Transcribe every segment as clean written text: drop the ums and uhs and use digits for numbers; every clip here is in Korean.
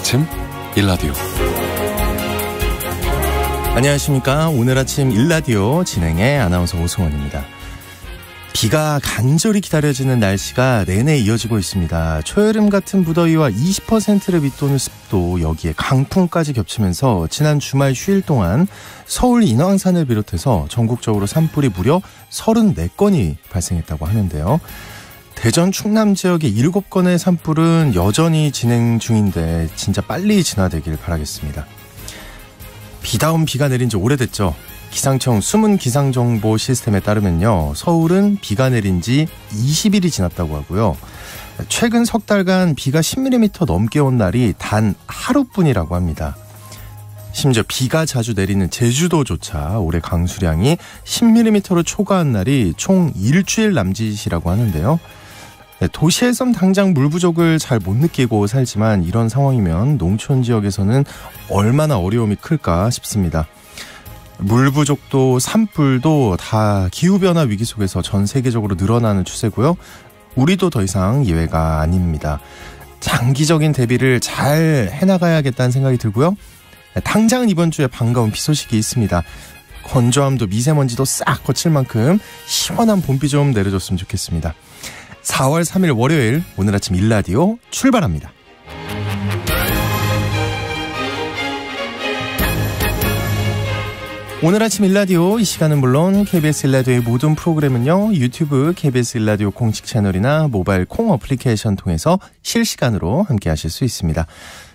아침 일라디오. 안녕하십니까. 오늘 아침 일라디오 진행의 아나운서 오승원입니다. 비가 간절히 기다려지는 날씨가 내내 이어지고 있습니다. 초여름 같은 무더위와 20%를 밑도는 습도, 여기에 강풍까지 겹치면서 지난 주말 휴일 동안 서울 인왕산을 비롯해서 전국적으로 산불이 무려 34건이 발생했다고 하는데요. 대전 충남 지역의 7건의 산불은 여전히 진행 중인데 진짜 빨리 진화되길 바라겠습니다. 비다운 비가 내린 지 오래됐죠. 기상청 숨은 기상정보 시스템에 따르면요, 서울은 비가 내린 지 20일이 지났다고 하고요. 최근 석 달간 비가 10mm 넘게 온 날이 단 하루뿐이라고 합니다. 심지어 비가 자주 내리는 제주도조차 올해 강수량이 10mm로 초과한 날이 총 일주일 남짓이라고 하는데요. 도시에선 당장 물 부족을 잘 못 느끼고 살지만 이런 상황이면 농촌 지역에서는 얼마나 어려움이 클까 싶습니다. 물 부족도 산불도 다 기후변화 위기 속에서 전 세계적으로 늘어나는 추세고요. 우리도 더 이상 예외가 아닙니다. 장기적인 대비를 잘 해나가야겠다는 생각이 들고요. 당장은 이번 주에 반가운 비 소식이 있습니다. 건조함도 미세먼지도 싹 거칠 만큼 시원한 봄비 좀 내려줬으면 좋겠습니다. 4월 3일 월요일, 오늘 아침 일라디오 출발합니다. 오늘 아침 일라디오, 이 시간은 물론 KBS 일라디오의 모든 프로그램은요, 유튜브 KBS 일라디오 공식 채널이나 모바일 콩 어플리케이션 통해서 실시간으로 함께 하실 수 있습니다.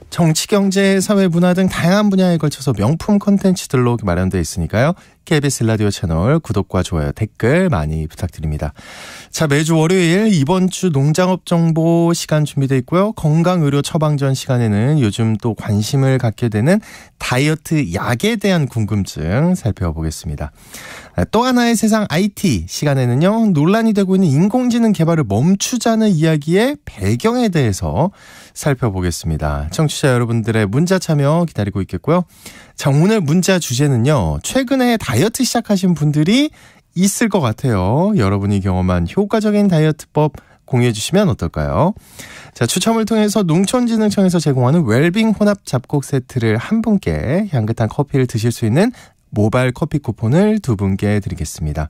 정치, 경제, 사회, 문화 등 다양한 분야에 걸쳐서 명품 콘텐츠들로 마련되어 있으니까요. KBS 라디오 채널 구독과 좋아요, 댓글 많이 부탁드립니다. 자, 매주 월요일 이번 주 농장업 정보 시간 준비되어 있고요. 건강의료 처방전 시간에는 요즘 또 관심을 갖게 되는 다이어트 약에 대한 궁금증 살펴보겠습니다. 또 하나의 세상 IT 시간에는요, 논란이 되고 있는 인공지능 개발을 멈추자는 이야기의 배경에 대해서 살펴보겠습니다. 청취자 여러분들의 문자 참여 기다리고 있겠고요. 자, 오늘 문자 주제는요, 최근에 다이어트 시작하신 분들이 있을 것 같아요. 여러분이 경험한 효과적인 다이어트법 공유해 주시면 어떨까요? 자, 추첨을 통해서 농촌진흥청에서 제공하는 웰빙 혼합 잡곡 세트를 한 분께, 향긋한 커피를 드실 수 있는 모바일 커피 쿠폰을 두 분께 드리겠습니다.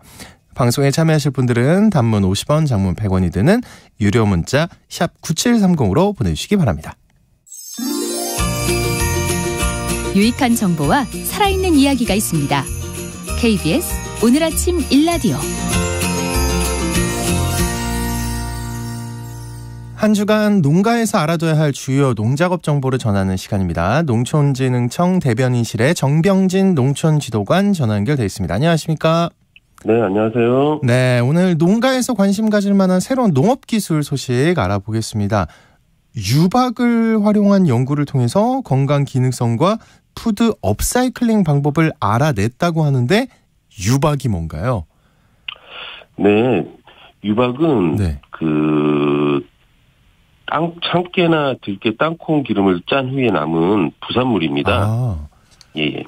방송에 참여하실 분들은 단문 50원, 장문 100원이 드는 유료 문자 샵 9730으로 보내주시기 바랍니다. 유익한 정보와 살아있는 이야기가 있습니다. KBS 오늘 아침 일라디오. 한 주간 농가에서 알아둬야 할 주요 농작업 정보를 전하는 시간입니다. 농촌진흥청 대변인실의 정병진 농촌지도관 전화 연결돼 있습니다. 안녕하십니까? 네, 안녕하세요. 네, 오늘 농가에서 관심 가질 만한 새로운 농업기술 소식 알아보겠습니다. 유박을 활용한 연구를 통해서 건강 기능성과 푸드 업사이클링 방법을 알아냈다고 하는데, 유박이 뭔가요? 네, 유박은 네. 참깨나 들깨, 땅콩 기름을 짠 후에 남은 부산물입니다. 아. 예.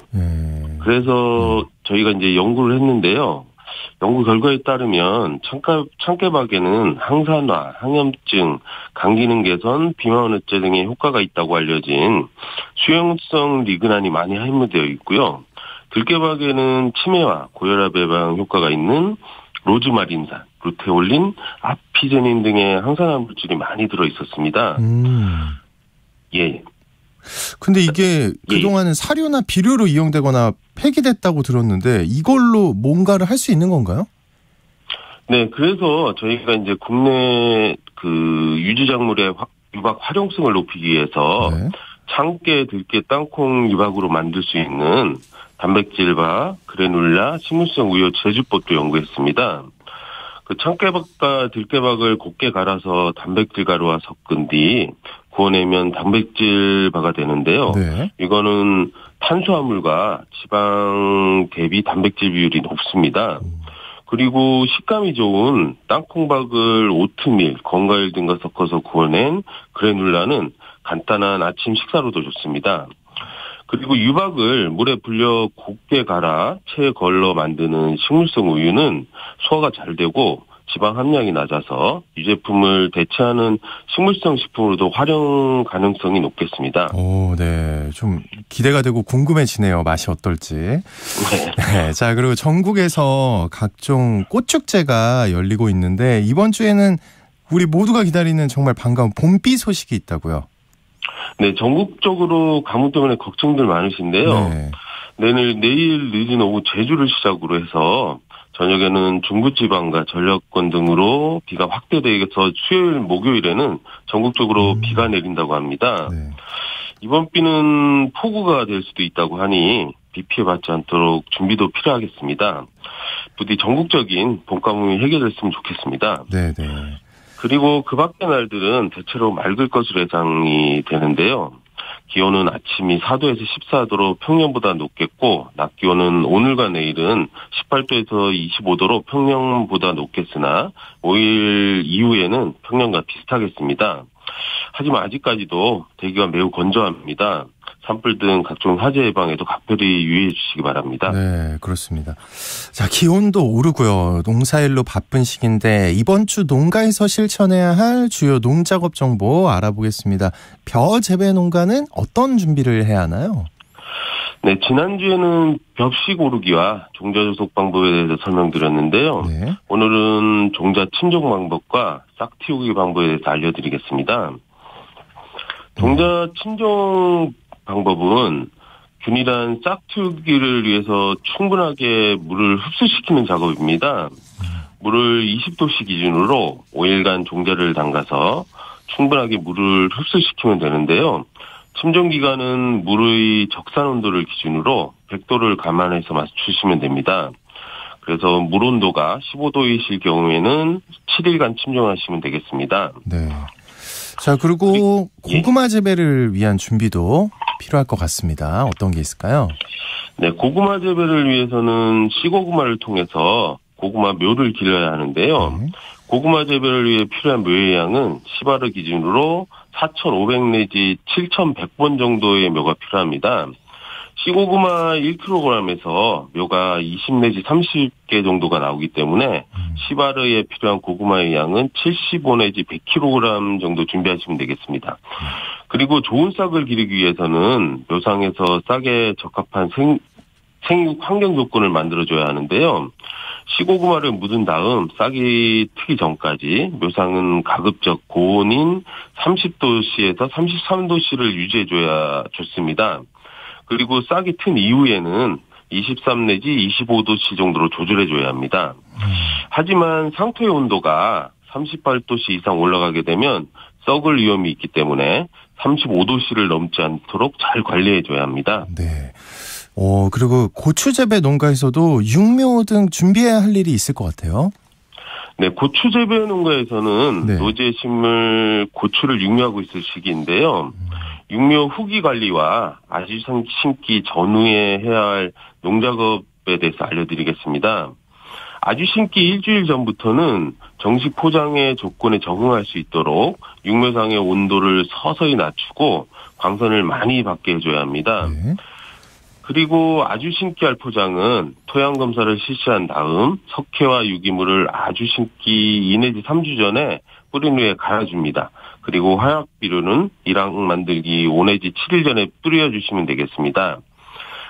그래서 저희가 이제 연구를 했는데요. 연구 결과에 따르면 참깨박에는 항산화, 항염증, 간 기능 개선, 비만 억제 등의 효과가 있다고 알려진 수용성 리그난이 많이 함유되어 있고요. 들깨박에는 치매와 고혈압 예방 효과가 있는 로즈마린산, 루테올린, 아피제닌 등의 항산화 물질이 많이 들어 있었습니다. 예. 근데 이게 그동안은 사료나 비료로 이용되거나 폐기됐다고 들었는데, 이걸로 뭔가를 할 수 있는 건가요? 네, 그래서 저희가 이제 국내 유지작물의 유박 활용성을 높이기 위해서 네. 참깨, 들깨, 땅콩 유박으로 만들 수 있는 단백질바, 그래놀라, 식물성 우유 제조법도 연구했습니다. 참깨박과 들깨박을 곱게 갈아서 단백질 가루와 섞은 뒤 구워내면 단백질바가 되는데요. 네. 이거는 탄수화물과 지방 대비 단백질 비율이 높습니다. 그리고 식감이 좋은 땅콩박을 오트밀, 건과일 등과 섞어서 구워낸 그래놀라는 간단한 아침 식사로도 좋습니다. 그리고 유박을 물에 불려 곱게 갈아 체에 걸러 만드는 식물성 우유는 소화가 잘 되고 지방 함량이 낮아서 유제품을 대체하는 식물성 식품으로도 활용 가능성이 높겠습니다. 오, 네. 좀 기대가 되고 궁금해지네요. 맛이 어떨지. 네. 자, 그리고 전국에서 각종 꽃축제가 열리고 있는데 이번 주에는 우리 모두가 기다리는 정말 반가운 봄비 소식이 있다고요. 네, 전국적으로 가뭄 때문에 걱정들 많으신데요. 네. 내일 늦은 오후 제주를 시작으로 해서 저녁에는 중부지방과 전라권 등으로 비가 확대되어서 수요일, 목요일에는 전국적으로 비가 내린다고 합니다. 네. 이번 비는 폭우가 될 수도 있다고 하니 비 피해 받지 않도록 준비도 필요하겠습니다. 부디 전국적인 봄 가뭄이 해결됐으면 좋겠습니다. 네. 그리고 그 밖의 날들은 대체로 맑을 것으로 예상이 되는데요. 기온은 아침이 4도에서 14도로 평년보다 높겠고 낮 기온은 오늘과 내일은 18도에서 25도로 평년보다 높겠으나 5일 이후에는 평년과 비슷하겠습니다. 하지만 아직까지도 대기가 매우 건조합니다. 산불 등 각종 화재 예방에도 각별히 유의해 주시기 바랍니다. 네, 그렇습니다. 자, 기온도 오르고요. 농사일로 바쁜 시기인데 이번 주 농가에서 실천해야 할 주요 농작업 정보 알아보겠습니다. 벼 재배 농가는 어떤 준비를 해야 하나요? 네, 지난주에는 벽식 오르기와 종자 조속 방법에 대해서 설명드렸는데요. 네. 오늘은 종자 침종 방법과 싹 틔우기 방법에 대해서 알려드리겠습니다. 종자 침종 방법은 균일한 싹 틔우기를 위해서 충분하게 물을 흡수시키는 작업입니다. 물을 20도씨 기준으로 5일간 종자를 담가서 충분하게 물을 흡수시키면 되는데요. 침종 기간은 물의 적산 온도를 기준으로 100도를 감안해서 맞추시면 됩니다. 그래서 물 온도가 15도이실 경우에는 7일간 침종하시면 되겠습니다. 네. 자, 그리고 고구마 재배를 위한 준비도 필요할 것 같습니다. 어떤 게 있을까요? 네, 고구마 재배를 위해서는 씨고구마를 통해서 고구마 묘를 길러야 하는데요. 고구마 재배를 위해 필요한 묘의 양은 시바르 기준으로 4,500 내지 7,100번 정도의 묘가 필요합니다. 씨고구마 1kg에서 묘가 20 내지 30개 정도가 나오기 때문에 시바르에 필요한 고구마의 양은 75 내지 100kg 정도 준비하시면 되겠습니다. 그리고 좋은 싹을 기르기 위해서는 묘상에서 싹에 적합한 생육 환경 조건을 만들어줘야 하는데요. 씨고구마를 묻은 다음 싹이 트기 전까지 묘상은 가급적 고온인 30도씨에서 33도씨를 유지해줘야 좋습니다. 그리고 싹이 튼 이후에는 23 내지 25도씨 정도로 조절해줘야 합니다. 하지만 상토의 온도가 38도씨 이상 올라가게 되면 썩을 위험이 있기 때문에 35도씨를 넘지 않도록 잘 관리해줘야 합니다. 네. 그리고 고추 재배 농가에서도 육묘 등 준비해야 할 일이 있을 것 같아요. 네, 고추 재배 농가에서는 네. 노제 식물 고추를 육묘하고 있을 시기인데요. 육묘 후기 관리와 아주 심기 전후에 해야 할 농작업에 대해서 알려드리겠습니다. 아주 심기 일주일 전부터는 정식 포장의 조건에 적응할 수 있도록 육묘상의 온도를 서서히 낮추고 광선을 많이 받게 해줘야 합니다. 네. 그리고 아주 심기할 포장은 토양 검사를 실시한 다음 석회와 유기물을 아주 심기 2 내지 3주 전에 뿌린 후에 갈아줍니다. 그리고 화약 비료는 일항 만들기 5 내지 7일 전에 뿌려주시면 되겠습니다.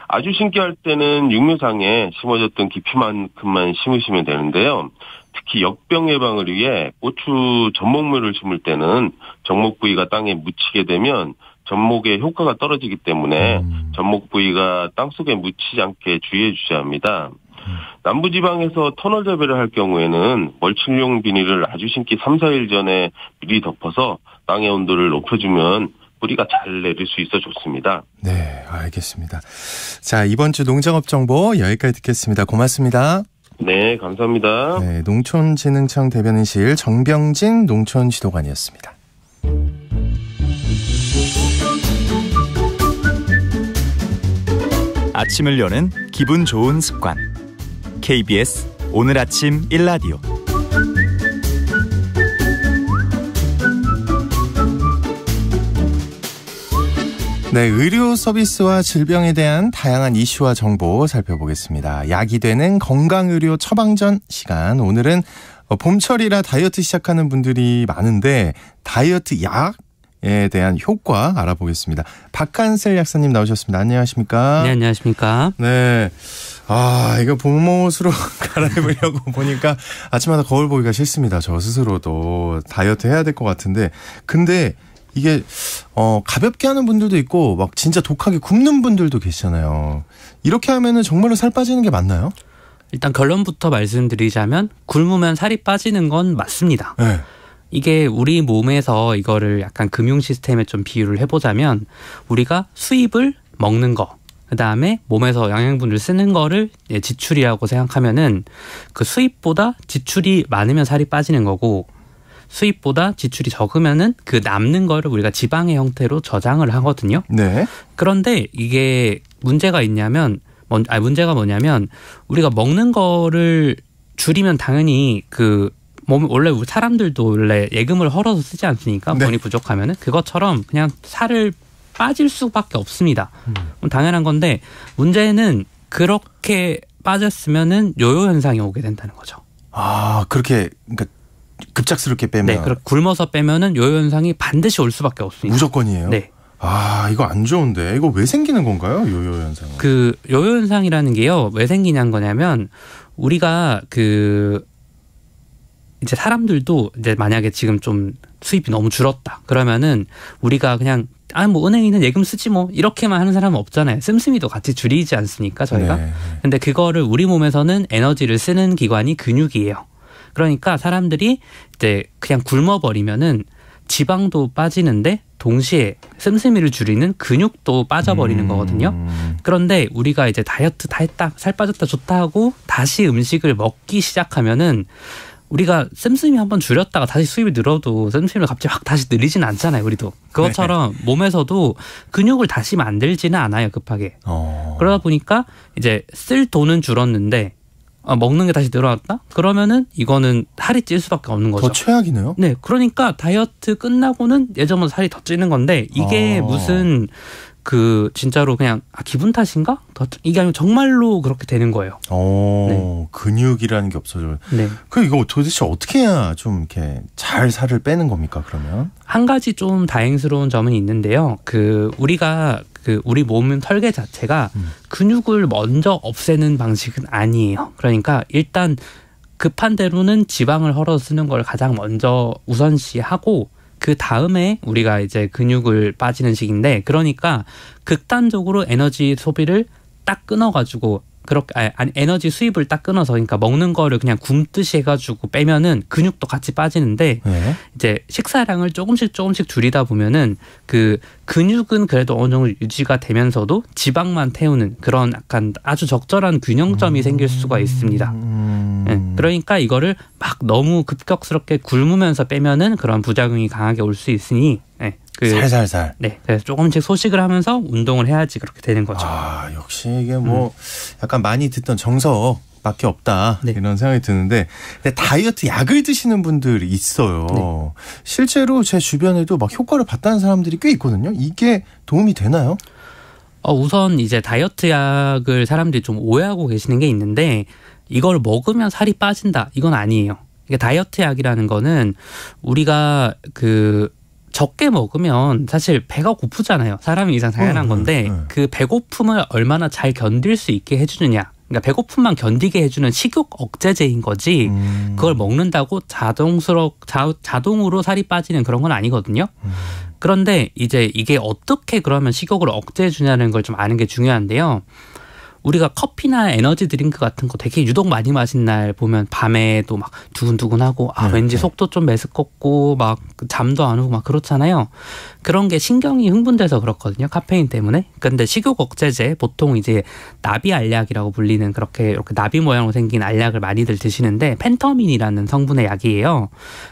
아주 심기할 때는 육묘상에 심어졌던 깊이만큼만 심으시면 되는데요. 특히 역병 예방을 위해 고추 전목묘를 심을 때는 전목 부위가 땅에 묻히게 되면 전목의 효과가 떨어지기 때문에 전목 부위가 땅속에 묻히지 않게 주의해 주셔야 합니다. 남부지방에서 터널 재배를 할 경우에는 멀칭용 비닐을 아주 심기 3, 4일 전에 미리 덮어서 땅의 온도를 높여주면 뿌리가 잘 내릴 수 있어 좋습니다. 네, 알겠습니다. 자, 이번 주 농작업 정보 여기까지 듣겠습니다. 고맙습니다. 네, 감사합니다. 네, 농촌진흥청 대변인실 정병진 농촌지도관이었습니다. 아침을 여는 기분 좋은 습관. KBS 오늘 아침 1라디오. 네, 의료 서비스와 질병에 대한 다양한 이슈와 정보 살펴보겠습니다. 약이 되는 건강의료 처방전 시간. 오늘은 봄철이라 다이어트 시작하는 분들이 많은데 다이어트 약에 대한 효과 알아보겠습니다. 박한슬 약사님 나오셨습니다. 안녕하십니까? 네, 안녕하십니까? 네. 이거 봄옷으로 갈아입으려고 보니까 아침마다 거울 보기가 싫습니다. 저 스스로도 다이어트 해야 될 것 같은데. 근데 이게 가볍게 하는 분들도 있고 막 진짜 독하게 굶는 분들도 계시잖아요. 이렇게 하면은 정말로 살 빠지는 게 맞나요? 일단 결론부터 말씀드리자면 굶으면 살이 빠지는 건 맞습니다. 네. 이게 우리 몸에서 이거를 약간 금융 시스템에 좀 비유를 해보자면 우리가 수입을 먹는 거, 그다음에 몸에서 영양분을 쓰는 거를 지출이라고 생각하면은 그 수입보다 지출이 많으면 살이 빠지는 거고 수입보다 지출이 적으면은 그 남는 거를 우리가 지방의 형태로 저장을 하거든요. 네. 그런데 이게 문제가 뭐냐면 우리가 먹는 거를 줄이면 당연히 그 몸 원래 우리 사람들도 원래 예금을 헐어서 쓰지 않습니까? 네. 돈이 부족하면은 그것처럼 그냥 살을 빠질 수밖에 없습니다. 당연한 건데 문제는 그렇게 빠졌으면은 요요 현상이 오게 된다는 거죠. 그렇게 그러니까 급작스럽게 빼면. 네, 그렇게 굶어서 빼면은 요요 현상이 반드시 올 수밖에 없습니다. 무조건이에요? 네. 이거 안 좋은데. 이거 왜 생기는 건가요? 요요 현상은. 그 요요 현상이라는 게요. 왜 생기냐는 거냐면 우리가 이제 사람들도 이제 만약에 지금 좀 수입이 너무 줄었다. 그러면은 우리가 그냥 뭐 은행에 있는 예금 쓰지 뭐 이렇게만 하는 사람은 없잖아요. 씀씀이도 같이 줄이지 않습니까, 저희가? 네. 근데 그거를 우리 몸에서는 에너지를 쓰는 기관이 근육이에요. 그러니까 사람들이 이제 그냥 굶어버리면은 지방도 빠지는데 동시에 씀씀이를 줄이는 근육도 빠져버리는 거거든요. 그런데 우리가 이제 다이어트 다 했다, 살 빠졌다, 좋다 하고 다시 음식을 먹기 시작하면은 우리가 씀씀이 한번 줄였다가 다시 수입이 늘어도 씀씀이를 갑자기 확 다시 늘리지는 않잖아요, 우리도. 그것처럼 몸에서도 근육을 다시 만들지는 않아요, 급하게. 그러다 보니까 이제 쓸 돈은 줄었는데 먹는 게 다시 늘어났다? 그러면은 이거는 살이 찔 수밖에 없는 거죠. 더 최악이네요. 네, 그러니까 다이어트 끝나고는 예전보다 살이 더 찌는 건데 이게 무슨 진짜로 그냥 기분 탓인가? 이게 아니고 정말로 그렇게 되는 거예요. 네. 근육이라는 게 없어져요. 네. 이거 도대체 어떻게 해야 좀 이렇게 잘 살을 빼는 겁니까, 그러면? 한 가지 좀 다행스러운 점은 있는데요. 우리가 우리 몸은 설계 자체가 근육을 먼저 없애는 방식은 아니에요. 그러니까 일단 급한 대로는 지방을 헐어 쓰는 걸 가장 먼저 우선시하고 그 다음에 우리가 이제 근육을 빠지는 식인데 그러니까 극단적으로 에너지 소비를 딱 끊어가지고 에너지 수입을 딱 끊어서 그러니까 먹는 거를 그냥 굶듯이 해가지고 빼면은 근육도 같이 빠지는데 네. 이제 식사량을 조금씩 줄이다 보면은 그 근육은 그래도 어느 정도 유지가 되면서도 지방만 태우는 그런 약간 아주 적절한 균형점이 생길 수가 있습니다. 네. 그러니까 이거를 막 너무 급격스럽게 굶으면서 빼면은 그런 부작용이 강하게 올 수 있으니 살살살. 네, 그래서 조금씩 소식을 하면서 운동을 해야지 그렇게 되는 거죠. 역시 이게 약간 많이 듣던 정석밖에 없다. 네. 이런 생각이 드는데 근데 다이어트 약을 드시는 분들이 있어요. 네. 실제로 제 주변에도 막 효과를 봤다는 사람들이 꽤 있거든요. 이게 도움이 되나요? 우선 이제 다이어트 약을 사람들이 좀 오해하고 계시는 게 있는데 이걸 먹으면 살이 빠진다. 이건 아니에요. 이게 다이어트 약이라는 거는 우리가 적게 먹으면 사실 배가 고프잖아요. 사람이 이상 당연한 건데 그 배고픔을 얼마나 잘 견딜 수 있게 해주느냐. 그러니까 배고픔만 견디게 해주는 식욕 억제제인 거지 그걸 먹는다고 자동으로 살이 빠지는 그런 건 아니거든요. 그런데 이제 이게 어떻게 그러면 식욕을 억제해 주냐는 걸 좀 아는 게 중요한데요. 우리가 커피나 에너지 드링크 같은 거 되게 유독 많이 마신 날 보면 밤에도 막 두근두근하고 왠지 속도 좀 메스껍고 막 잠도 안 오고 막 그렇잖아요. 그런 게 신경이 흥분돼서 그렇거든요. 카페인 때문에. 근데 식욕 억제제 보통 이제 나비 알약이라고 불리는 이렇게 나비 모양으로 생긴 알약을 많이들 드시는데 펜터민이라는 성분의 약이에요.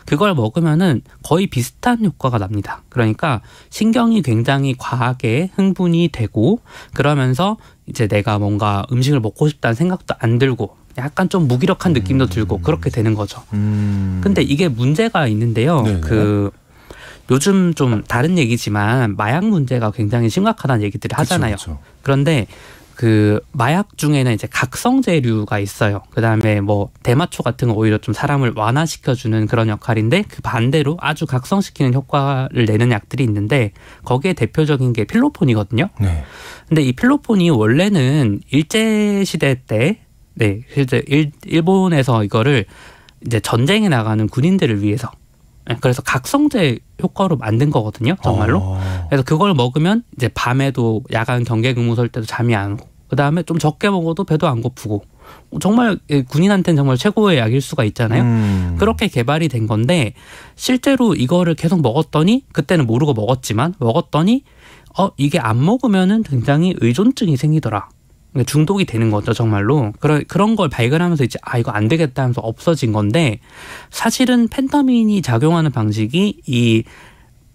그걸 먹으면은 거의 비슷한 효과가 납니다. 그러니까 신경이 굉장히 과하게 흥분이 되고 그러면서 이제 내가 뭔가 음식을 먹고 싶다는 생각도 안 들고 약간 좀 무기력한 느낌도 들고 그렇게 되는 거죠. 근데 이게 문제가 있는데요. 요즘 좀 다른 얘기지만 마약 문제가 굉장히 심각하다는 얘기들을 하잖아요. 그쵸. 그런데 그 마약 중에는 이제 각성제류가 있어요. 그다음에 뭐 대마초 같은 거 오히려 좀 사람을 완화시켜주는 그런 역할인데 그 반대로 아주 각성시키는 효과를 내는 약들이 있는데 거기에 대표적인 게 필로폰이거든요. 네. 근데 이 필로폰이 원래는 일제 시대 때 네, 실제 일본에서 이거를 이제 전쟁에 나가는 군인들을 위해서 그래서 각성제 효과로 만든 거거든요, 정말로. 그래서 그걸 먹으면 이제 밤에도 야간 경계 근무 설 때도 잠이 안 오고, 그 다음에 좀 적게 먹어도 배도 안 고프고, 정말 군인한테는 정말 최고의 약일 수가 있잖아요. 그렇게 개발이 된 건데 실제로 이거를 계속 먹었더니 그때는 모르고 먹었지만 먹었더니 이게 안 먹으면은 굉장히 의존증이 생기더라. 중독이 되는 거죠, 정말로. 그런 걸 발견하면서 이제 이거 안 되겠다 하면서 없어진 건데 사실은 펜타민이 작용하는 방식이 이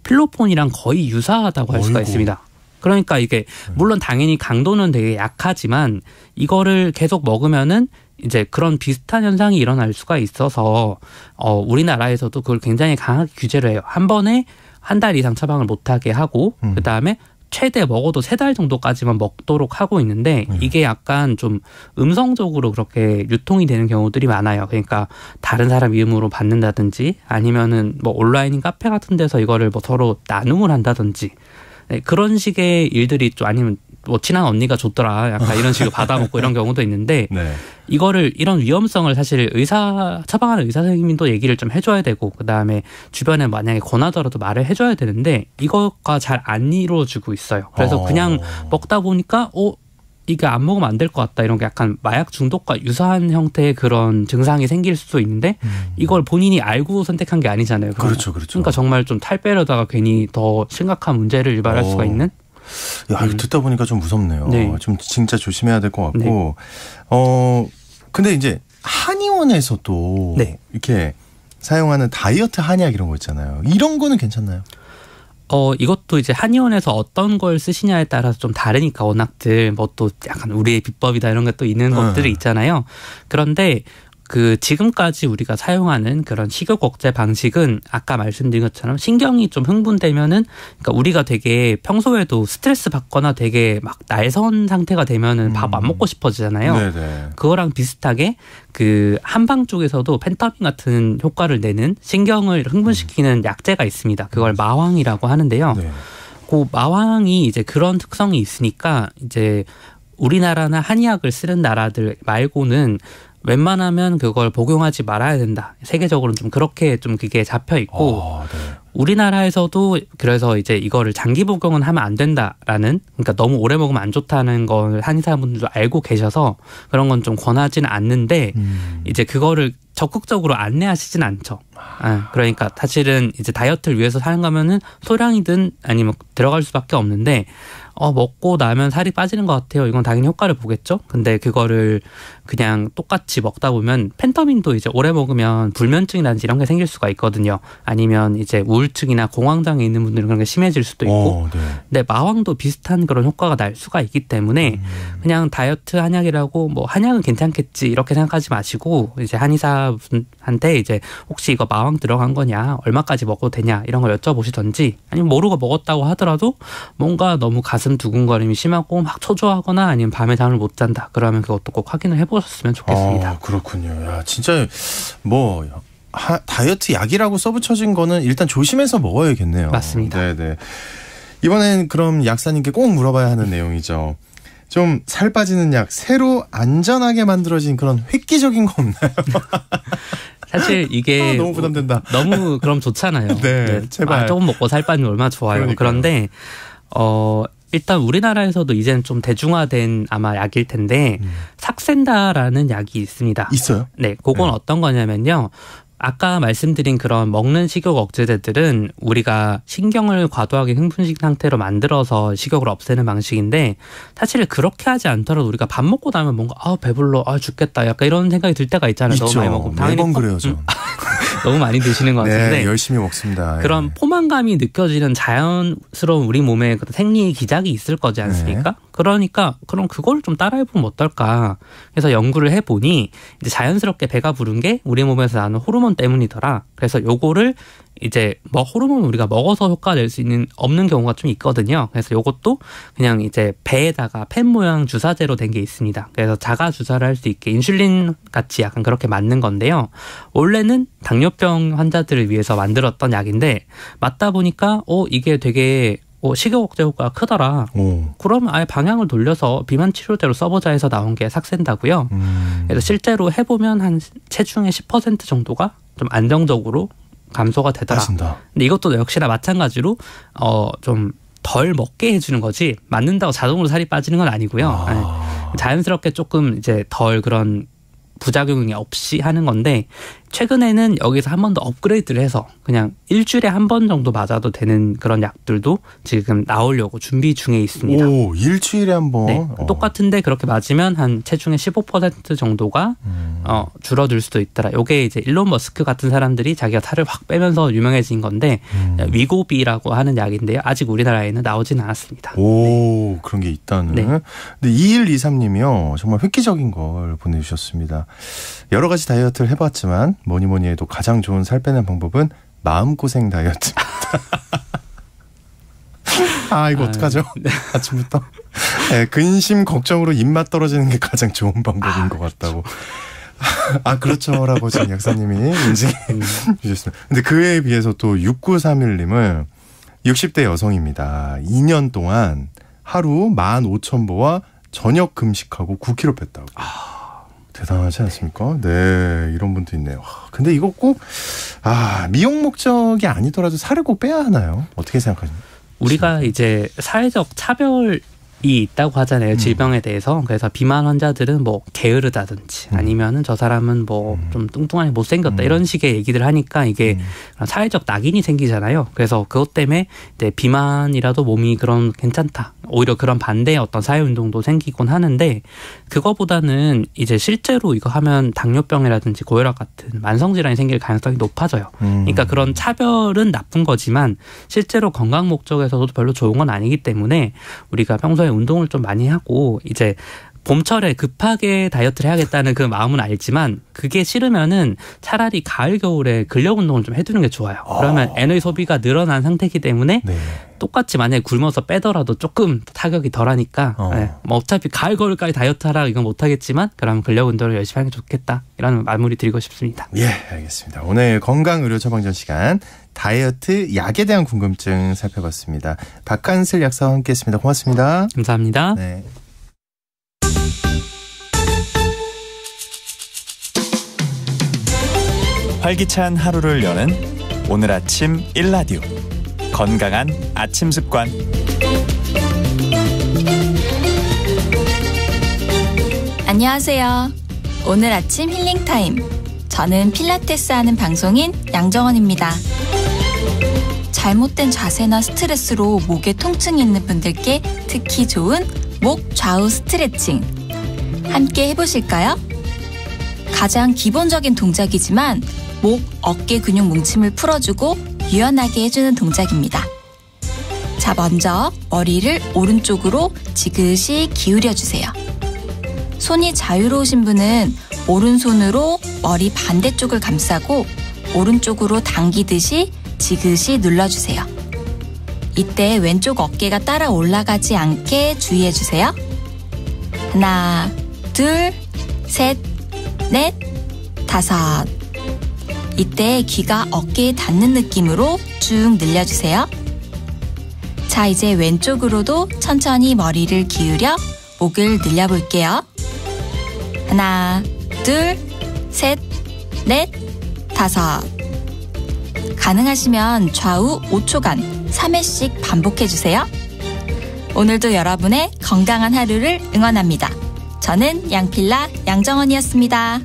필로폰이랑 거의 유사하다고 할 수가 있습니다. 그러니까 이게 물론 당연히 강도는 되게 약하지만 이거를 계속 먹으면은 이제 그런 비슷한 현상이 일어날 수가 있어서 우리나라에서도 그걸 굉장히 강하게 규제를 해요. 한 번에 한 달 이상 처방을 못하게 하고 그다음에 최대 먹어도 3달 정도까지만 먹도록 하고 있는데 이게 약간 좀 음성적으로 그렇게 유통이 되는 경우들이 많아요. 그러니까 다른 사람 이름으로 받는다든지 아니면은 뭐 온라인 카페 같은 데서 이거를 뭐 서로 나눔을 한다든지 네, 그런 식의 일들이 좀 아니면 뭐 친한 언니가 줬더라 약간 이런 식으로 받아먹고 이런 경우도 있는데 네. 이거를 이런 위험성을 사실 처방하는 의사 선생님도 얘기를 좀 해줘야 되고 그다음에 주변에 만약에 권하더라도 말을 해줘야 되는데 이거가 잘 안 이루어지고 있어요. 그래서 그냥 먹다 보니까 이게 안 먹으면 안 될 것 같다 이런 게 약간 마약 중독과 유사한 형태의 그런 증상이 생길 수도 있는데 이걸 본인이 알고 선택한 게 아니잖아요. 그렇죠. 그러니까 정말 좀 탈 빼려다가 괜히 더 심각한 문제를 유발할 수가 있는. 야, 이거 듣다 보니까 좀 무섭네요. 네. 좀 진짜 조심해야 될 것 같고. 네. 근데 이제 한의원에서도 네. 이렇게 사용하는 다이어트 한약 이런 거 있잖아요. 이런 거는 괜찮나요? 이것도 이제 한의원에서 어떤 걸 쓰시냐에 따라서 좀 다르니까 워낙들 뭐 또 약간 우리의 비법이다 이런 것도 있는 것들이 있잖아요. 그런데 그 지금까지 우리가 사용하는 그런 식욕 억제 방식은 아까 말씀드린 것처럼 신경이 좀 흥분되면은 그러니까 우리가 되게 평소에도 스트레스 받거나 되게 막 날선 상태가 되면은 밥 안 먹고 싶어지잖아요. 네네. 그거랑 비슷하게 그 한방 쪽에서도 펜타민 같은 효과를 내는 신경을 흥분시키는 약재가 있습니다. 그걸 마황이라고 하는데요. 네. 그 마황이 이제 그런 특성이 있으니까 이제 우리나라나 한의학을 쓰는 나라들 말고는 웬만하면 그걸 복용하지 말아야 된다. 세계적으로는 좀 그렇게 좀 그게 잡혀 있고 네. 우리나라에서도 그래서 이제 이거를 장기 복용은 하면 안 된다라는 그러니까 너무 오래 먹으면 안 좋다는 걸 한의사분들도 알고 계셔서 그런 건 좀 권하지는 않는데 이제 그거를 적극적으로 안내하시진 않죠. 그러니까 사실은 이제 다이어트를 위해서 사는 거면은 소량이든 아니면 들어갈 수밖에 없는데 먹고 나면 살이 빠지는 것 같아요. 이건 당연히 효과를 보겠죠. 근데 그거를 그냥 똑같이 먹다 보면 펜타민도 이제 오래 먹으면 불면증이라든지 이런 게 생길 수가 있거든요. 아니면 이제 우울증이나 공황장애 있는 분들은 그런 게 심해질 수도 있고. 네. 근데 마황도 비슷한 그런 효과가 날 수가 있기 때문에 그냥 다이어트 한약이라고 뭐 한약은 괜찮겠지 이렇게 생각하지 마시고 이제 한의사분한테 이제 혹시 이거 마왕 들어간 거냐 얼마까지 먹어도 되냐 이런 걸 여쭤보시던지 아니면 모르고 먹었다고 하더라도 뭔가 너무 가슴 두근거림이 심하고 막 초조하거나 아니면 밤에 잠을 못 잔다 그러면 그것도 꼭 확인을 해보셨으면 좋겠습니다. 그렇군요. 야, 진짜 뭐 다이어트 약이라고 써붙여진 거는 일단 조심해서 먹어야겠네요. 맞습니다. 네네. 이번엔 그럼 약사님께 꼭 물어봐야 하는 내용이죠. 좀 살 빠지는 약 새로 안전하게 만들어진 그런 획기적인 거 없나요? 사실 이게 너무 부담된다. 너무 그럼 좋잖아요. 네, 제발. 조금 먹고 살 빠지면 얼마나 좋아요. 그러니까요. 그런데 일단 우리나라에서도 이제는 좀 대중화된 아마 약일 텐데 삭센다라는 약이 있습니다. 있어요? 네, 그건 어떤 거냐면요. 아까 말씀드린 그런 먹는 식욕 억제제들은 우리가 신경을 과도하게 흥분시킨 상태로 만들어서 식욕을 없애는 방식인데 사실 그렇게 하지 않더라도 우리가 밥 먹고 나면 뭔가 배불러 죽겠다 약간 이런 생각이 들 때가 있잖아요. 있죠. 너무 많이 먹으면 당연히 매번 그래요. 저. 너무 많이 드시는 것 같은데 네, 열심히 먹습니다. 그런 포만감이 느껴지는 자연스러운 우리 몸에 생리 기작이 있을 거지 않습니까? 그러니까 그럼 그걸 좀 따라해보면 어떨까. 그래서 연구를 해보니 이제 자연스럽게 배가 부른 게 우리 몸에서 나오는 호르몬 때문이더라. 그래서 요거를 이제 뭐 호르몬 우리가 먹어서 효과 낼 수 있는 없는 경우가 좀 있거든요. 그래서 요것도 그냥 이제 배에다가 펜 모양 주사제로 된 게 있습니다. 그래서 자가 주사를 할 수 있게 인슐린 같이 약간 그렇게 맞는 건데요. 원래는 당뇨병 환자들을 위해서 만들었던 약인데 맞다 보니까 이게 되게 식욕 억제 효과가 크더라. 그러면 아예 방향을 돌려서 비만 치료제로 써보자 해서 나온 게 삭센다고요. 그래서 실제로 해보면 한 체중의 10% 정도가 좀 안정적으로 감소가 되더라. 맞습니다. 근데 이것도 역시나 마찬가지로 좀 덜 먹게 해주는 거지 맞는다고 자동으로 살이 빠지는 건 아니고요. 네. 자연스럽게 조금 이제 덜 그런 부작용이 없이 하는 건데 최근에는 여기서 한 번 더 업그레이드를 해서 그냥 일주일에 한 번 정도 맞아도 되는 그런 약들도 지금 나오려고 준비 중에 있습니다. 오, 일주일에 한 번. 네, 똑같은데 그렇게 맞으면 한 체중의 15% 정도가 줄어들 수도 있더라. 요게 이제 일론 머스크 같은 사람들이 자기가 살을 확 빼면서 유명해진 건데 위고비라고 하는 약인데요. 아직 우리나라에는 나오진 않았습니다. 오, 그런 게 있다는. 네. 근데 2123님이요. 정말 획기적인 걸 보내주셨습니다. 여러 가지 다이어트를 해봤지만 뭐니 해도 가장 좋은 살 빼는 방법은 마음고생 다이어트입니다. 이거 어떡하죠? 네. 아침부터. 네, 근심 걱정으로 입맛 떨어지는 게 가장 좋은 방법인 것 같다고. 그렇죠라고 지금 약사님이 인증해 주셨습니다. 근데 그에 비해서 또 6931님은 60대 여성입니다. 2년 동안 하루 15,000보와 저녁 금식하고 9kg 뺐다고. 대단하지 않습니까? 네, 이런 분도 있네요. 근데 이거 꼭 미용 목적이 아니더라도 살을 꼭 빼야 하나요? 어떻게 생각하십니까? 우리가 이제 사회적 차별이 있다고 하잖아요. 질병에 대해서. 그래서 비만 환자들은 뭐 게으르다든지 아니면은 저 사람은 뭐 좀 뚱뚱하게 못생겼다 이런 식의 얘기들 하니까 이게 사회적 낙인이 생기잖아요. 그래서 그것 때문에 이제 비만이라도 몸이 그런 괜찮다. 오히려 그런 반대의 어떤 사회운동도 생기곤 하는데 그거보다는 이제 실제로 이거 하면 당뇨병이라든지 고혈압 같은 만성질환이 생길 가능성이 높아져요. 그러니까 그런 차별은 나쁜 거지만 실제로 건강 목적에서도 별로 좋은 건 아니기 때문에 우리가 평소에 운동을 좀 많이 하고 이제 봄철에 급하게 다이어트를 해야겠다는 그 마음은 알지만 그게 싫으면은 차라리 가을 겨울에 근력 운동을 좀 해두는 게 좋아요. 그러면 에너지 소비가 늘어난 상태이기 때문에 네. 똑같이 만약에 굶어서 빼더라도 조금 타격이 덜하니까 네. 뭐 어차피 가을 겨울까지 다이어트 하라 이건 못하겠지만 그러면 근력 운동을 열심히 하는 게 좋겠다 이런 마무리 드리고 싶습니다. 예, 알겠습니다. 오늘 건강의료 처방전 시간 다이어트 약에 대한 궁금증 살펴봤습니다. 박한슬 약사와 함께했습니다. 고맙습니다. 감사합니다. 네. 활기찬 하루를 여는 오늘 아침 1라디오 건강한 아침 습관. 안녕하세요. 오늘 아침 힐링타임. 저는 필라테스 하는 방송인 양정원입니다. 잘못된 자세나 스트레스로 목에 통증이 있는 분들께 특히 좋은 목 좌우 스트레칭. 함께 해보실까요? 가장 기본적인 동작이지만 목, 어깨 근육 뭉침을 풀어주고 유연하게 해주는 동작입니다. 자, 먼저 머리를 오른쪽으로 지그시 기울여주세요. 손이 자유로우신 분은 오른손으로 머리 반대쪽을 감싸고 오른쪽으로 당기듯이 지그시 눌러주세요. 이때 왼쪽 어깨가 따라 올라가지 않게 주의해주세요. 하나, 둘, 셋, 넷, 다섯. 이때 귀가 어깨에 닿는 느낌으로 쭉 늘려주세요. 자, 이제 왼쪽으로도 천천히 머리를 기울여 목을 늘려볼게요. 하나, 둘, 셋, 넷, 다섯. 가능하시면 좌우 5초간 3회씩 반복해주세요. 오늘도 여러분의 건강한 하루를 응원합니다. 저는 양필라 양정원이었습니다.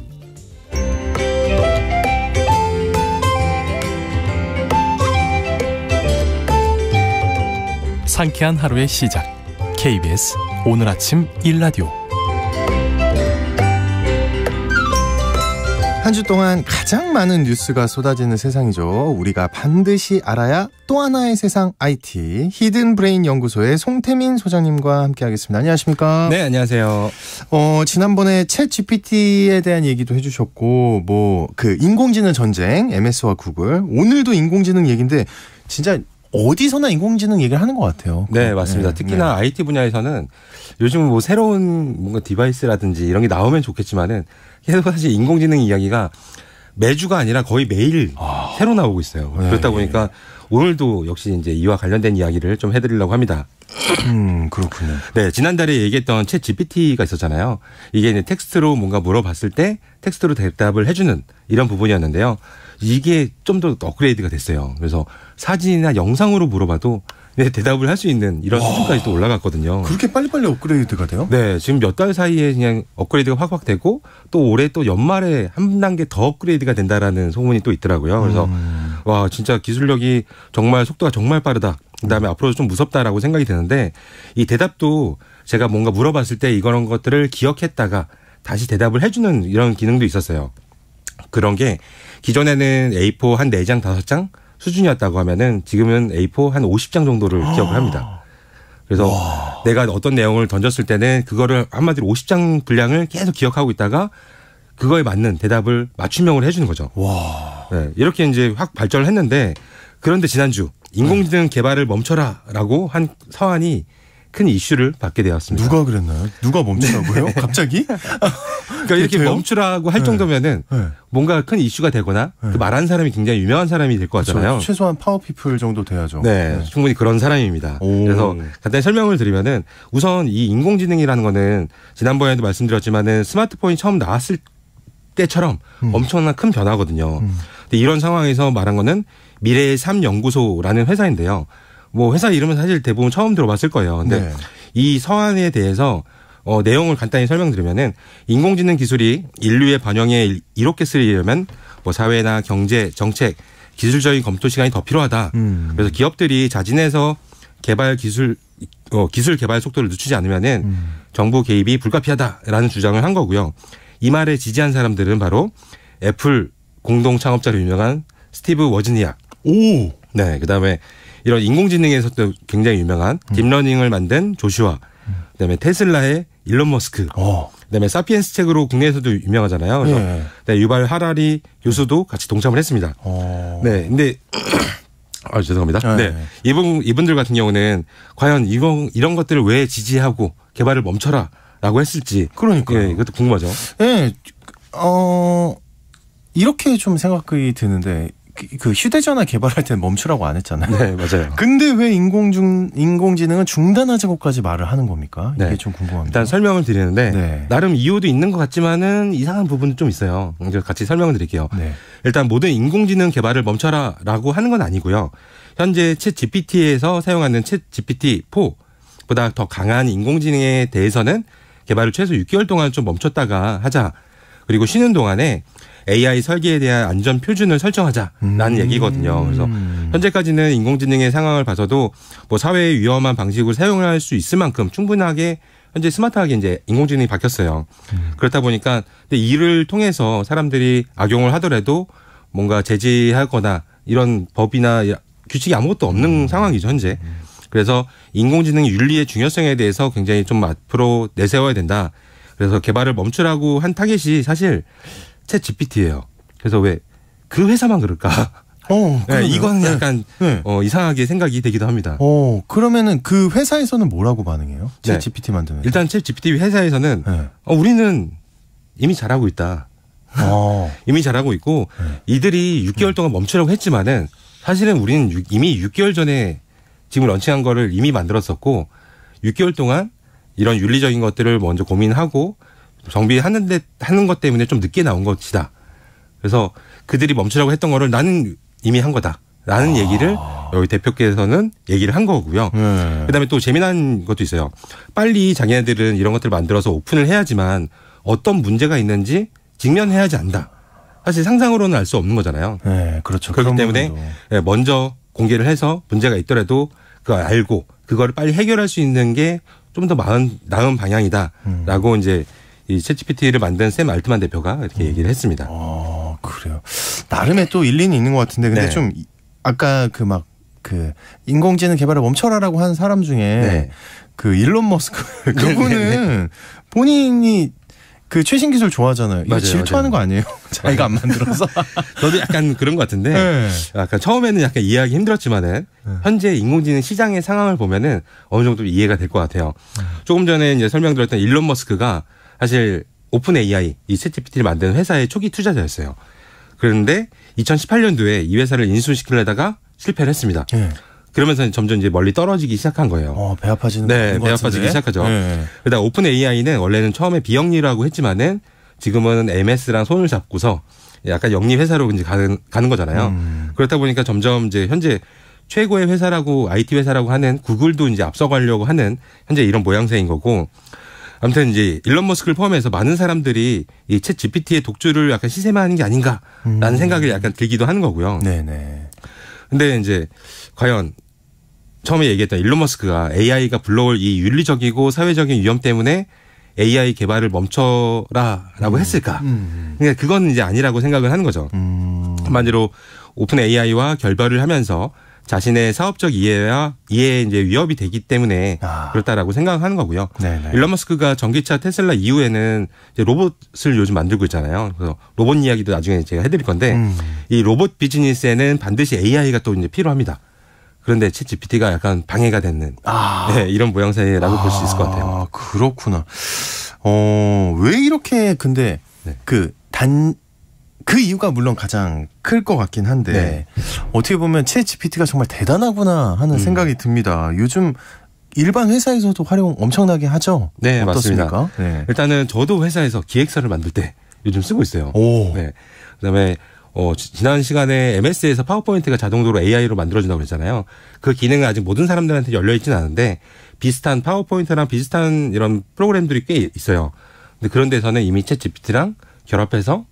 상쾌한 하루의 시작. KBS 오늘 아침 1라디오. 한 주 동안 가장 많은 뉴스가 쏟아지는 세상이죠. 우리가 반드시 알아야 또 하나의 세상 IT 히든 브레인 연구소의 송태민 소장님과 함께하겠습니다. 안녕하십니까? 네, 안녕하세요. 지난번에 챗 GPT에 대한 얘기도 해주셨고, 그 인공지능 전쟁, MS와 구글. 오늘도 인공지능 얘기인데 진짜 어디서나 인공지능 얘기를 하는 것 같아요. 네, 맞습니다. 특히나 IT 분야에서는 요즘 새로운 뭔가 디바이스라든지 이런 게 나오면 좋겠지만은 계속 사실 인공지능 이야기가 매주가 아니라 거의 매일 새로 나오고 있어요. 그렇다 보니까 오늘도 역시 이제 이와 관련된 이야기를 좀 해드리려고 합니다. 그렇군요. 네, 지난달에 얘기했던 챗 GPT가 있었잖아요. 이게 이제 텍스트로 뭔가 물어봤을 때 텍스트로 대답을 해주는 이런 부분이었는데요. 이게 좀 더 업그레이드가 됐어요. 그래서 사진이나 영상으로 물어봐도 대답을 할 수 있는 이런 수준까지 또 올라갔거든요. 그렇게 빨리빨리 업그레이드가 돼요? 네, 지금 몇 달 사이에 그냥 업그레이드가 확 되고 또 올해 또 연말에 한 단계 더 업그레이드가 된다라는 소문이 또 있더라고요. 그래서 와, 진짜 기술력이 정말 속도가 정말 빠르다. 그다음에 앞으로 좀 무섭다라고 생각이 드는데 이 대답도 제가 뭔가 물어봤을 때 이런 것들을 기억했다가 다시 대답을 해주는 이런 기능도 있었어요. 그런 게 기존에는 A4 한 4장, 5장 수준이었다고 하면은 지금은 A4 한 50장 정도를 기억을 합니다. 그래서 내가 어떤 내용을 던졌을 때는 그거를 한마디로 50장 분량을 계속 기억하고 있다가 그거에 맞는 대답을 맞춤형으로 해주는 거죠. 네, 이렇게 이제 확 발전을 했는데 그런데 지난주 인공지능 개발을 멈춰라라고 한 서한이 큰 이슈를 받게 되었습니다. 누가 그랬나요? 누가 멈추라고요? 갑자기? 그러니까 이렇게 돼요? 멈추라고 할 정도면은 뭔가 큰 이슈가 되거나 그 말한 사람이 굉장히 유명한 사람이 될 것 같잖아요. 그렇죠. 최소한 파워피플 정도 돼야죠. 네, 충분히 그런 사람입니다. 그래서 간단히 설명을 드리면은 우선 이 인공지능이라는 거는 지난번에도 말씀드렸지만은 스마트폰이 처음 나왔을 때처럼 엄청난 큰 변화거든요. 근데 이런 상황에서 말한 거는 미래의 삶 연구소라는 회사인데요. 회사 이름은 사실 대부분 처음 들어봤을 거예요. 근데 이 서한에 대해서 내용을 간단히 설명드리면은 인공지능 기술이 인류의 반영에 이롭게 쓰이려면 사회나 경제, 정책, 기술적인 검토 시간이 더 필요하다. 그래서 기업들이 자진해서 기술 개발 속도를 늦추지 않으면은 정부 개입이 불가피하다라는 주장을 한 거고요. 이 말에 지지한 사람들은 바로 애플 공동 창업자로 유명한 스티브 워즈니악. 네, 그다음에 이런 인공지능에서도 굉장히 유명한 딥러닝을 만든 조슈아, 그다음에 테슬라의 일론 머스크, 그다음에 사피엔스 책으로 국내에서도 유명하잖아요. 그래서 네, 유발 하라리 교수도 같이 동참을 했습니다. 네, 근데 죄송합니다. 네, 이분들 같은 경우는 과연 이런 것들을 왜 지지하고 개발을 멈춰라라고 했을지, 그러니까요. 네, 이것도 궁금하죠. 네, 이렇게 좀 생각이 드는데. 그 휴대전화 개발할 때는 멈추라고 안 했잖아요. 네, 맞아요. 근데 왜 인공지능은 중단하자고까지 말을 하는 겁니까? 이게 좀 궁금합니다. 일단 설명을 드리는데 나름 이유도 있는 것 같지만은 이상한 부분도 좀 있어요. 같이 설명을 드릴게요. 일단 모든 인공지능 개발을 멈춰라라고 하는 건 아니고요. 현재 챗 GPT에서 사용하는 챗 GPT-4보다 더 강한 인공지능에 대해서는 개발을 최소 6개월 동안 좀 멈췄다가 하자. 그리고 쉬는 동안에 AI 설계에 대한 안전 표준을 설정하자라는 얘기거든요. 그래서 현재까지는 인공지능의 상황을 봐서도 사회에 위험한 방식으로 사용할 수 있을 만큼 충분하게 현재 스마트하게 이제 인공지능이 바뀌었어요. 그렇다 보니까 근데 이를 통해서 사람들이 악용을 하더라도 뭔가 제지하거나 이런 법이나 규칙이 아무것도 없는 상황이죠, 현재. 그래서 인공지능 윤리의 중요성에 대해서 굉장히 좀 앞으로 내세워야 된다. 그래서 개발을 멈추라고 한 타겟이 사실 챗 GPT예요. 그래서 왜 그 회사만 그럴까? 네, 이거는 약간 이상하게 생각이 되기도 합니다. 그러면은 그 회사에서는 뭐라고 반응해요? 챗 GPT 만드는. 일단 챗 GPT 회사에서는 우리는 이미 잘하고 있다. 이미 잘하고 있고 이들이 6개월 동안 멈추라고 했지만은 사실은 우리는 이미 6개월 전에 지금 런칭한 거를 이미 만들었었고 6개월 동안 이런 윤리적인 것들을 먼저 고민하고 정비하는 것 때문에 좀 늦게 나온 것이다. 그래서 그들이 멈추라고 했던 거를 나는 이미 한 거다라는 얘기를 여기 대표께서는 얘기를 한 거고요. 그다음에 또 재미난 것도 있어요. 빨리 자기네들은 이런 것들을 만들어서 오픈을 해야지만 어떤 문제가 있는지 직면해야지 안다. 사실 상상으로는 알 수 없는 거잖아요. 네, 그렇죠. 그렇기 때문에 먼저 공개를 해서 문제가 있더라도 그걸 알고 그거를 빨리 해결할 수 있는 게 좀 더 나은 방향이다라고 이제 이 챗GPT를 만든 샘 알트만 대표가 이렇게 얘기를 했습니다. 그래요. 나름의 또 일리는 있는 것 같은데 근데 네. 좀 아까 그 인공지능 개발을 멈춰라라고 한 사람 중에 네. 그 일론 머스크 그분은 본인이 그 최신 기술 좋아하잖아요. 이거 맞아요, 질투하는 맞아요. 거 아니에요? 자기가 안 만들어서. 저도 약간 그런 것 같은데 네. 약간 처음에는 약간 이해하기 힘들었지만은 현재 인공지능 시장의 상황을 보면은 어느 정도 이해가 될 것 같아요. 조금 전에 이제 설명드렸던 일론 머스크가 사실 오픈 AI 이 챗GPT를 만드는 회사의 초기 투자자였어요. 그런데 2018년도에 이 회사를 인수시키려다가 실패를 했습니다. 네. 그러면서 점점 이제 멀리 떨어지기 시작한 거예요. 배 아파지는 네, 것 배 같은데? 아파지기 시작하죠. 네. 그러다 오픈 AI는 원래는 처음에 비영리라고 했지만은 지금은 MS랑 손을 잡고서 약간 영리 회사로 이제 가는 거잖아요. 그렇다 보니까 점점 이제 현재 최고의 회사라고 IT 회사라고 하는 구글도 이제 앞서가려고 하는 현재 이런 모양새인 거고. 아무튼 이제 일론 머스크를 포함해서 많은 사람들이 이 챗 GPT의 독주를 약간 시샘하는 게 아닌가라는 생각을 약간 들기도 하는 거고요. 네네. 근데 이제 과연 처음에 얘기했던 일론 머스크가 AI가 불러올 이 윤리적이고 사회적인 위험 때문에 AI 개발을 멈춰라라고 했을까? 그러니까 그건 이제 아니라고 생각을 하는 거죠. 한마디로 오픈 AI와 결별을 하면서 자신의 사업적 이해에 이제 위협이 되기 때문에 그렇다라고 생각하는 거고요. 네네. 일론 머스크가 전기차 테슬라 이후에는 이제 로봇을 요즘 만들고 있잖아요. 그래서 로봇 이야기도 나중에 제가 해드릴 건데 이 로봇 비즈니스에는 반드시 AI가 또 이제 필요합니다. 그런데 챗 GPT가 약간 방해가 되는 네, 이런 모양새라고 볼 수 있을 것 같아요. 그렇구나. 왜 이렇게 근데 네. 그 이유가 물론 가장 클 것 같긴 한데 네. 어떻게 보면 챗 GPT가 정말 대단하구나 하는 생각이 듭니다. 요즘 일반 회사에서도 활용 엄청나게 하죠. 네, 어떻습니까? 맞습니다. 네. 일단은 저도 회사에서 기획서를 만들 때 요즘 쓰고 있어요. 오. 네. 그다음에 지난 시간에 MS에서 파워포인트가 자동으로 AI로 만들어준다고 그랬잖아요. 그 기능은 아직 모든 사람들한테 열려있지는 않은데 비슷한 파워포인트랑 비슷한 이런 프로그램들이 꽤 있어요. 근데 그런 데서는 이미 챗 GPT랑 결합해서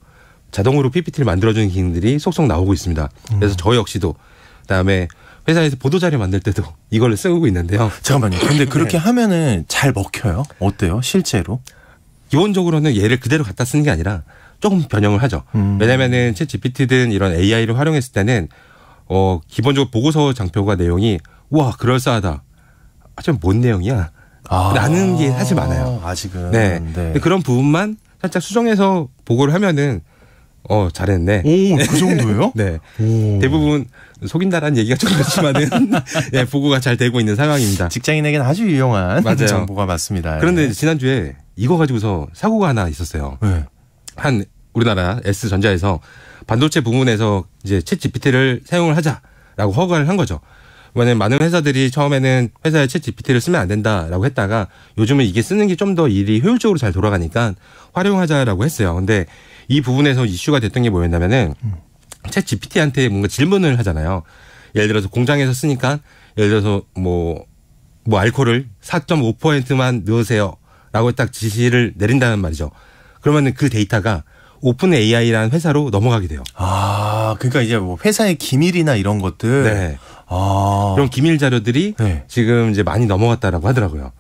자동으로 PPT를 만들어주는 기능들이 속속 나오고 있습니다. 그래서 저 역시도 그다음에 회사에서 보도자료 만들 때도 이걸 쓰고 있는데요. 잠깐만요. 근데 그렇게 하면은 잘 먹혀요? 어때요? 실제로? 기본적으로는 얘를 그대로 갖다 쓰는 게 아니라 조금 변형을 하죠. 왜냐면은 챗 GPT든 이런 AI를 활용했을 때는 기본적으로 보고서 장표가 내용이 와 그럴싸하다. 좀 뭔 내용이야? 라는 게 사실 많아요. 아직은. 네. 근데 그런 부분만 살짝 수정해서 보고를 하면은 잘했네. 오, 그 정도예요? 네. 오. 대부분 속인다라는 얘기가 좀 그렇지만은 네, 보고가 잘 되고 있는 상황입니다. 직장인에게는 아주 유용한 맞아요. 정보가 맞습니다. 그런데 지난주에 이거 가지고서 사고가 하나 있었어요. 네. 한 우리나라 S전자에서 반도체 부문에서 이제 챗 GPT를 사용을 하자라고 허가를 한 거죠. 왜냐면 많은 회사들이 처음에는 회사에 챗 GPT를 쓰면 안 된다라고 했다가 요즘은 이게 쓰는 게 좀 더 일이 효율적으로 잘 돌아가니까 활용하자라고 했어요. 근데 이 부분에서 이슈가 됐던 게 뭐였냐면은 챗 GPT한테 뭔가 질문을 하잖아요. 예를 들어서 공장에서 쓰니까 예를 들어서 뭐 알코올을 4.5%만 넣으세요라고 딱 지시를 내린다는 말이죠. 그러면은 그 데이터가 오픈 AI라는 회사로 넘어가게 돼요. 그러니까 이제 뭐 회사의 기밀이나 이런 것들. 네. 그런 기밀 자료들이 네. 지금 이제 많이 넘어갔다라고 하더라고요.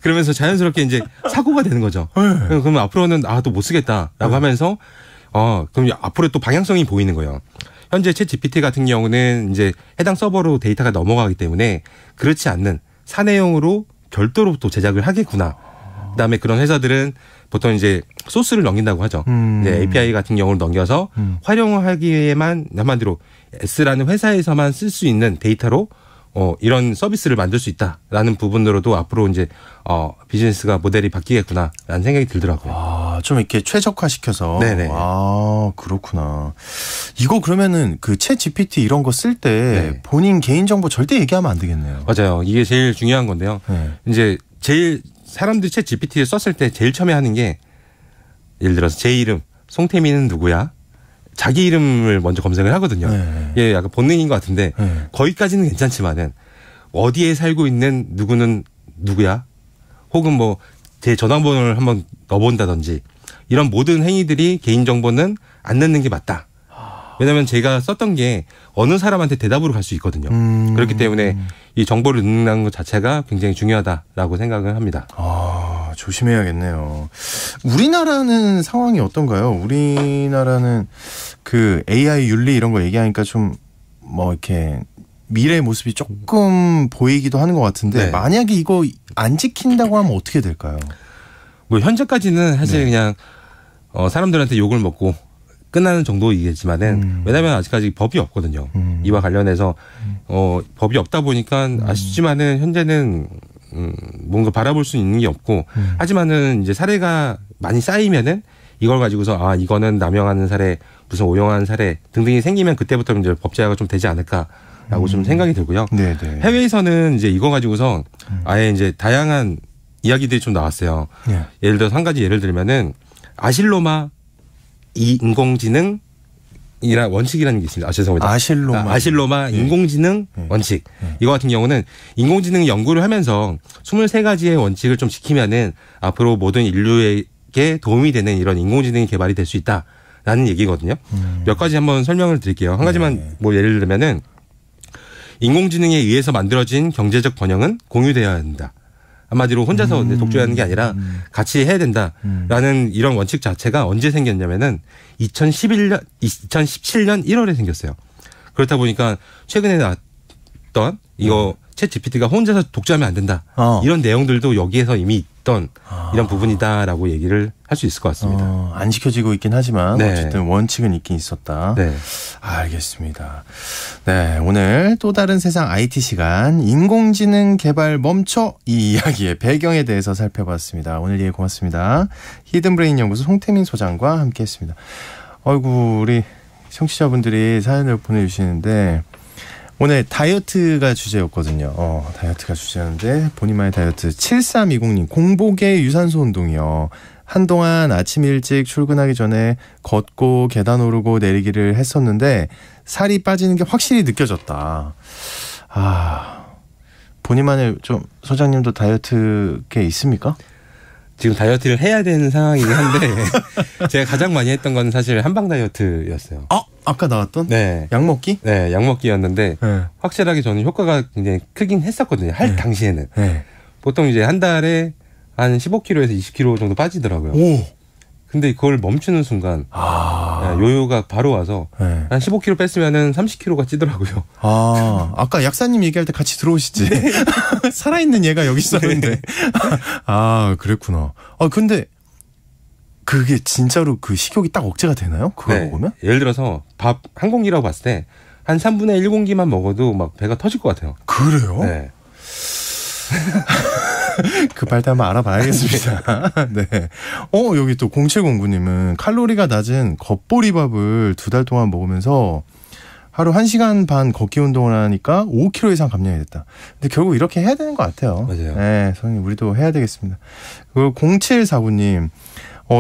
그러면서 자연스럽게 이제 사고가 되는 거죠. 그러면 앞으로는 또 못 쓰겠다라고 하면서 그럼 앞으로 또 방향성이 보이는 거예요. 현재 챗 GPT 같은 경우는 이제 해당 서버로 데이터가 넘어가기 때문에 그렇지 않는 사내용으로 별도로 또 제작을 하겠구나. 그다음에 그런 회사들은 보통 이제 소스를 넘긴다고 하죠. 이제 API 같은 경우를 넘겨서 활용하기에만 한마디로 S라는 회사에서만 쓸 수 있는 데이터로 이런 서비스를 만들 수 있다라는 부분으로도 앞으로 이제 비즈니스가 모델이 바뀌겠구나라는 생각이 들더라고요. 좀 이렇게 최적화시켜서. 네네. 그렇구나. 이거 그러면은 그 챗 GPT 이런 거 쓸 때 네. 본인 개인정보 절대 얘기하면 안 되겠네요. 맞아요. 이게 제일 중요한 건데요. 네. 이제 제일 사람들이 챗 GPT를 썼을 때 제일 처음에 하는 게 예를 들어서 제 이름 송태민은 누구야? 자기 이름을 먼저 검색을 하거든요. 네. 예, 약간 본능인 것 같은데 네. 거기까지는 괜찮지만은 어디에 살고 있는 누구는 누구야? 혹은 뭐 제 전화번호를 한번 넣어본다든지 이런 모든 행위들이 개인정보는 안 넣는 게 맞다. 왜냐하면 제가 썼던 게 어느 사람한테 대답으로 갈 수 있거든요. 그렇기 때문에 이 정보를 넣는 것 자체가 굉장히 중요하다라고 생각을 합니다. 조심해야겠네요. 우리나라는 상황이 어떤가요? 우리나라는 그 AI 윤리 이런 거 얘기하니까 좀 뭐 이렇게 미래의 모습이 조금 보이기도 하는 것 같은데, 만약에 이거 안 지킨다고 하면 어떻게 될까요? 뭐 현재까지는 사실 그냥 사람들한테 욕을 먹고 끝나는 정도이겠지만은 왜냐하면 아직까지 법이 없거든요. 이와 관련해서 법이 없다 보니까 아쉽지만은 현재는 뭔가 바라볼 수 있는 게 없고, 하지만은 이제 사례가 많이 쌓이면은 이걸 가지고서 이거는 남용하는 사례, 무슨 오용하는 사례 등등이 생기면 그때부터 이제 법 제화가 좀 되지 않을까라고 좀 생각이 들고요. 네네. 해외에서는 이제 이거 가지고서 아예 이제 다양한 이야기들이 좀 나왔어요. 예를 들어서 한 가지 예를 들면은 아실로마 인공지능 원칙이라는 게 있습니다. 죄송합니다. 아실로마 인공지능 원칙. 이거 같은 경우는 인공지능 연구를 하면서 23가지의 원칙을 좀 지키면은 앞으로 모든 인류에게 도움이 되는 이런 인공지능이 개발이 될 수 있다라는 얘기거든요. 몇 가지 한번 설명을 드릴게요. 한 가지만 뭐 예를 들면은 인공지능에 의해서 만들어진 경제적 번영은 공유되어야 한다. 한마디로 혼자서 독주하는 게 아니라 같이 해야 된다라는 이런 원칙 자체가 언제 생겼냐면은 2017년 1월에 생겼어요. 그렇다 보니까 최근에 나왔던 이거 챗 GPT가 혼자서 독주하면 안 된다. 이런 내용들도 여기에서 이미 있던 이런 부분이다라고 얘기를 할 수 있을 것 같습니다. 안 지켜지고 있긴 하지만 어쨌든 원칙은 있긴 있었다. 네. 알겠습니다. 네, 오늘 또 다른 세상 IT 시간, 인공지능 개발 멈춰, 이 이야기의 배경에 대해서 살펴봤습니다. 오늘 얘기 고맙습니다. 히든브레인 연구소 송태민 소장과 함께했습니다. 아이고, 우리 청취자분들이 사연을 보내주시는데 오늘 다이어트가 주제였거든요. 다이어트가 주제였는데 본인만의 다이어트 7320님, 공복의 유산소 운동이요. 한동안 아침 일찍 출근하기 전에 걷고 계단 오르고 내리기를 했었는데 살이 빠지는 게 확실히 느껴졌다. 본인만의 좀 소장님도 다이어트 게 있습니까? 지금 다이어트를 해야 되는 상황이긴 한데 제가 가장 많이 했던 건 사실 한방 다이어트였어요. 아까 나왔던? 네. 약 먹기? 네, 약 먹기였는데 확실하게 저는 효과가 굉장히 크긴 했었거든요. 당시에는. 보통 이제 한 달에 한 15kg에서 20kg 정도 빠지더라고요. 근데 그걸 멈추는 순간 요요가 바로 와서 한 15kg 뺐으면은 30kg가 찌더라고요. 아까 약사님 얘기할 때 같이 들어오시지. 살아있는 얘가 여기 있었는데. 그랬구나. 근데 그게 진짜로 그 식욕이 딱 억제가 되나요? 그거 먹으면? 예를 들어서 밥 한 공기라고 봤을 때 한 3분의 1 공기만 먹어도 막 배가 터질 것 같아요. 그래요? 네. 급할 때 한번 알아봐야겠습니다. 네. 여기 또 0709님은 칼로리가 낮은 겉보리밥을 2달 동안 먹으면서 하루 1시간 반 걷기 운동을 하니까 5kg 이상 감량이 됐다. 근데 결국 이렇게 해야 되는 것 같아요. 맞아요. 네, 선생님 우리도 해야 되겠습니다. 그리고 0749님,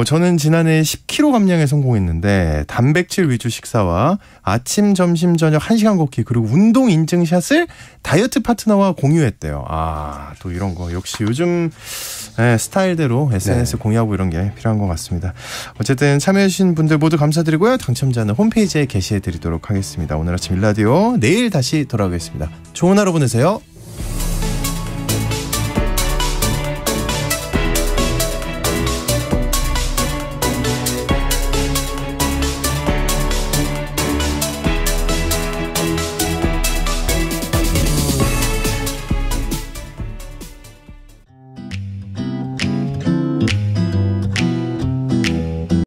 저는 지난해 10kg 감량에 성공했는데 단백질 위주 식사와 아침, 점심, 저녁 1시간 걷기 그리고 운동 인증샷을 다이어트 파트너와 공유했대요. 또 이런 거 역시 요즘 스타일대로 SNS 공유하고 이런 게 필요한 것 같습니다. 어쨌든 참여해주신 분들 모두 감사드리고요. 당첨자는 홈페이지에 게시해드리도록 하겠습니다. 오늘 아침 일라디오 내일 다시 돌아오겠습니다. 좋은 하루 보내세요.